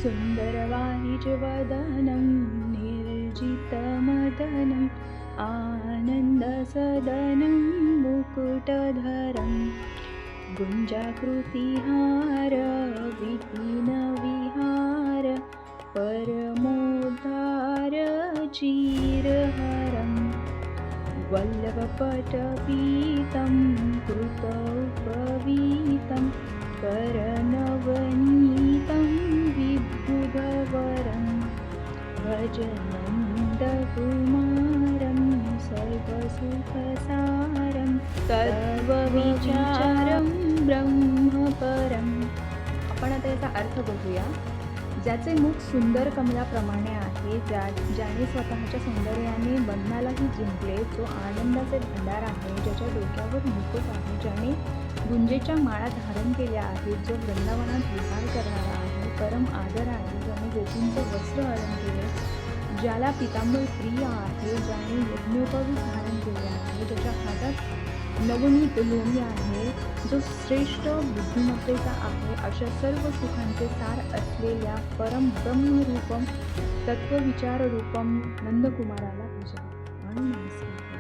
सुन्दरवाणिज्यवदनं निर्जितमदनम् आनन्दसदनं मुकुटधरं गुञ्जाकृतिहार विपिनविहार परमोद्धार चिरहरं वल्लभपटपीतं कृतौपवीतं करनवनीतं विबुधवरं भज नन्दकुमारं सर्वसुखसारं तत्त्वविचारं ब्रह्मपरम्। आपण आता याचा अर्थ बघूया। ज्याचे मुख सुंदर कमलाप्रमाणे आहे, ज्याने स्वतःच्या सौंदर्याने मनालाही जिंकले, जो आनंदाचे भंडार आहे, ज्याच्या डोक्यावर मुकुट आहे, ज्याने गुंजेच्या माळा धारण केल्या आहेत, जो वृंदावनात विहार करणारा आहे, परम आदर आहे, ज्याने गोपींचे वस्त्र हरण केले, ज्याला पितांबर प्रिय आहे, ज्याने यज्ञोपवीत धारण केले आहे, ज्याच्या हातात नवनीत लोणी आहे, जो श्रेष्ठ बुद्धिमत्तेचा आहे, अशा सर्व सुखांचे सार असलेल्या परम ब्रह्मरूपम तत्वविचार रूपम नंदकुमाराला भजा आणि नमस्कार।